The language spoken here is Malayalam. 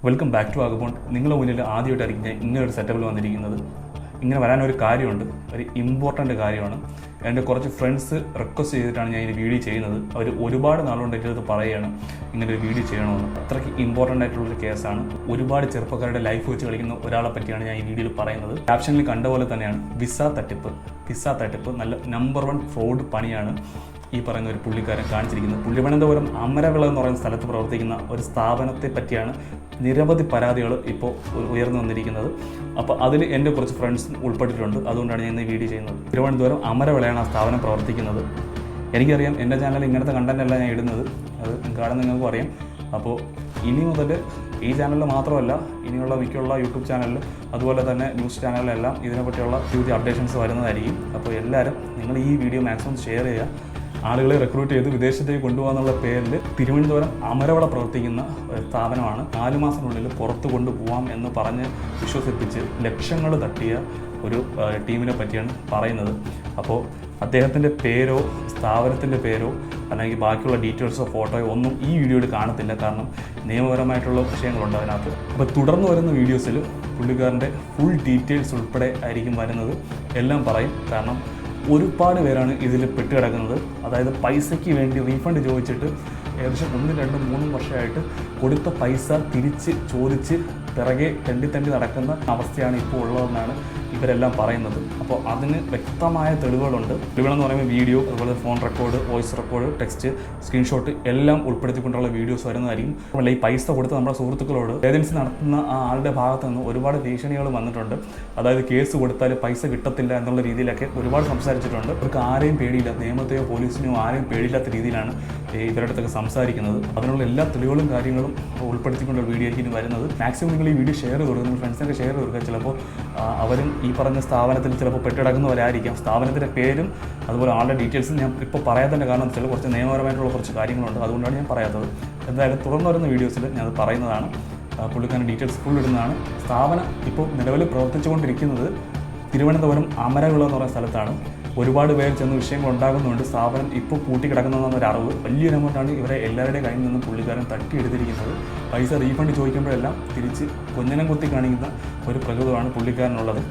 Welcome back to account. നിങ്ങളുടെ മുന്നിൽ ആദ്യമായിട്ടായിരിക്കും ഞാൻ ഇങ്ങനൊരു സെറ്റപ്പിൽ വന്നിരിക്കുന്നത്. ഇങ്ങനെ വരാനൊരു കാര്യമുണ്ട്, ഒരു ഇമ്പോർട്ടൻ്റ് കാര്യമാണ്. എൻ്റെ കുറച്ച് ഫ്രണ്ട്സ് റിക്വസ്റ്റ് ചെയ്തിട്ടാണ് ഞാൻ ഈ വീഡിയോ ചെയ്യുന്നത്. അവർ ഒരുപാട് നാളുകൊണ്ട് എൻ്റെ അടുത്ത് പറയുകയാണ് ഇങ്ങനെ ഒരു വീഡിയോ ചെയ്യണമെന്ന്. അത്രയ്ക്ക് ഇമ്പോർട്ടൻ്റ് ആയിട്ടുള്ളൊരു കേസാണ്. ഒരുപാട് ചെറുപ്പക്കാരുടെ ലൈഫ് വെച്ച് കളിക്കുന്ന ഒരാളെ പറ്റിയാണ് ഞാൻ ഈ വീഡിയോയിൽ പറയുന്നത്. ക്യാപ്ഷനിൽ കണ്ട പോലെ തന്നെയാണ് വിസ തട്ടിപ്പ് നല്ല നമ്പർ 1 ഫ്രോഡ് പണിയാണ് ഈ പറയുന്ന ഒരു പുള്ളിക്കാരൻ കാണിച്ചിരിക്കുന്നത്. തിരുവനന്തപുരം അമരവിള എന്ന് പറയുന്ന സ്ഥലത്ത് പ്രവർത്തിക്കുന്ന ഒരു സ്ഥാപനത്തെ പറ്റിയാണ് നിരവധി പരാതികൾ ഇപ്പോൾ ഉയർന്നു വന്നിരിക്കുന്നത്. അപ്പോൾ അതിൽ എൻ്റെ കുറച്ച് ഫ്രണ്ട്സും ഉൾപ്പെട്ടിട്ടുണ്ട്. അതുകൊണ്ടാണ് ഞാൻ ഇന്ന് വീഡിയോ ചെയ്യുന്നത്. തിരുവനന്തപുരം അമരവിളയാണ് ആ സ്ഥാപനം പ്രവർത്തിക്കുന്നത്. എനിക്കറിയാം എൻ്റെ ചാനലിൽ ഇങ്ങനത്തെ കണ്ടൻ്റ് അല്ല ഞാൻ ഇടുന്നത്, അത് കാണുന്ന നിങ്ങൾക്കും അറിയാം. അപ്പോൾ ഇനി മുതൽ ഈ ചാനലിൽ മാത്രമല്ല, ഇനിയുള്ള മിക്കുള്ള യൂട്യൂബ് ചാനലിൽ അതുപോലെ തന്നെ ന്യൂസ് ചാനലിലെല്ലാം ഇതിനെപ്പറ്റിയുള്ള പുതിയ അപ്ഡേഷൻസ് വരുന്നതായിരിക്കും. അപ്പോൾ എല്ലാവരും നിങ്ങൾ ഈ വീഡിയോ മാക്സിമം ഷെയർ ചെയ്യുക. ആളുകളെ റിക്രൂട്ട് ചെയ്ത് വിദേശത്തേക്ക് കൊണ്ടുപോകാന്നുള്ള പേരിൽ തിരുവനന്തപുരം അമരവിള പ്രവർത്തിക്കുന്ന ഒരു സ്ഥാപനമാണ് 4 മാസത്തിനുള്ളിൽ പുറത്ത് കൊണ്ടുപോകാം എന്ന് പറഞ്ഞ് വിശ്വസിപ്പിച്ച് ലക്ഷങ്ങൾ തട്ടിയ ഒരു ടീമിനെ പറ്റിയാണ് പറയുന്നത്. അപ്പോൾ അദ്ദേഹത്തിൻ്റെ പേരോ സ്ഥാപനത്തിൻ്റെ പേരോ അല്ലെങ്കിൽ ബാക്കിയുള്ള ഡീറ്റെയിൽസോ ഫോട്ടോയോ ഒന്നും ഈ വീഡിയോയിൽ കാണത്തില്ല, കാരണം നിയമപരമായിട്ടുള്ള വിഷയങ്ങളുണ്ട് അതിനകത്ത്. അപ്പോൾ തുടർന്ന് വരുന്ന വീഡിയോസിൽ പുള്ളിക്കാരൻ്റെ ഫുൾ ഡീറ്റെയിൽസ് ഉൾപ്പെടെ ആയിരിക്കും വരുന്നത്. എല്ലാം പറയും, കാരണം ഒരുപാട് പേരാണ് ഇതിൽ പെട്ടുകിടക്കുന്നത്. അതായത് പൈസയ്ക്ക് വേണ്ടി റീഫണ്ട് ചോദിച്ചിട്ട് ഏകദേശം 1, 2, 3 വർഷമായിട്ട് കൊടുത്ത പൈസ തിരിച്ച് ചോദിച്ച് പിറകെ തെണ്ടി നടക്കുന്ന അവസ്ഥയാണ് ഇപ്പോൾ ഉള്ളതെന്നാണ് ഇവരെല്ലാം പറയുന്നത്. അപ്പോൾ അതിന് വ്യക്തമായ തെളിവുകളുണ്ട്. തെളിവുകളെന്ന് പറയുമ്പോൾ വീഡിയോ, അതുപോലെ phone record, voice record, text, screenshot എല്ലാം ഉൾപ്പെടുത്തിക്കൊണ്ടുള്ള വീഡിയോസ് വരുന്നതായിരിക്കും. ഈ പൈസ കൊടുത്ത് നമ്മുടെ സുഹൃത്തുക്കളോട് ഏജൻസി നടത്തുന്ന ആ ആളുടെ ഭാഗത്ത് നിന്ന് ഒരുപാട് ഭീഷണികൾ വന്നിട്ടുണ്ട്. അതായത് കേസ് കൊടുത്താൽ പൈസ കിട്ടത്തില്ല എന്നുള്ള രീതിയിലൊക്കെ ഒരുപാട് സംസാരിച്ചിട്ടുണ്ട്. അവർക്ക് ആരെയും പേടിയില്ല, നിയമത്തെയോ പോലീസിനെയോ ആരെയും പേടിയില്ലാത്ത രീതിയിലാണ് ഇവരുടെ അടുത്തൊക്കെ സംസാരിക്കുന്നത്. അതിനുള്ള എല്ലാ തെളിവുകളും കാര്യങ്ങളും ഉൾപ്പെടുത്തിക്കൊണ്ടുള്ള വീഡിയോ ആയിരിക്കും വരുന്നത്. മാക്സിമം നിങ്ങൾ ഈ വീഡിയോ ഷെയർ ചെയ്ത് കൊടുക്കുക, നിങ്ങൾ ഫ്രണ്ട്സിനൊക്കെ ഷെയർ ചെയ്ത് കൊടുക്കുക. ചിലപ്പോൾ അവരും ഈ പറഞ്ഞ സ്ഥാപനത്തിൽ ചിലപ്പോൾ പെട്ടിടക്കുന്നവരായിരിക്കാം. സ്ഥാപനത്തിൻ്റെ പേരും അതുപോലെ ആളുടെ ഡീറ്റെയിൽസും ഞാൻ ഇപ്പോൾ പറയാത്തതിൻ്റെ കാരണം ചില കുറച്ച് നിയമപരമായിട്ടുള്ള കുറച്ച് കാര്യങ്ങളുണ്ട്, അതുകൊണ്ടാണ് ഞാൻ പറയാത്തത്. എന്തായാലും തുടർന്ന് വരുന്ന വീഡിയോസിൽ ഞാനത് പറയുന്നതാണ്. പുള്ളിക്കാരൻ ഡീറ്റെയിൽസ് ഫുൾ ഇടുന്നതാണ്. സ്ഥാപനം ഇപ്പോൾ നിലവിൽ പ്രവർത്തിച്ചുകൊണ്ടിരിക്കുന്നത് തിരുവനന്തപുരം അമരവിള എന്ന് പറയുന്ന സ്ഥലത്താണ്. ഒരുപാട് പേർ ചെന്ന് വിഷയങ്ങൾ ഉണ്ടാകുന്നുണ്ട്. സ്ഥാപനം ഇപ്പോൾ പൂട്ടിക്കിടക്കുന്നതെന്നൊരു അറിവ്, വലിയൊരു എമൗണ്ടാണ് ഇവരെ എല്ലാവരുടെയും കയ്യിൽ നിന്നും പുള്ളിക്കാരൻ തട്ടിയെടുത്തിരിക്കുന്നത്. പൈസ റീഫണ്ട് ചോദിക്കുമ്പോഴെല്ലാം തിരിച്ച് കൊഞ്ഞനം കുത്തി കാണിക്കുന്ന ഒരു പ്രകൃതമാണ് പുള്ളിക്കാരനുള്ളത്.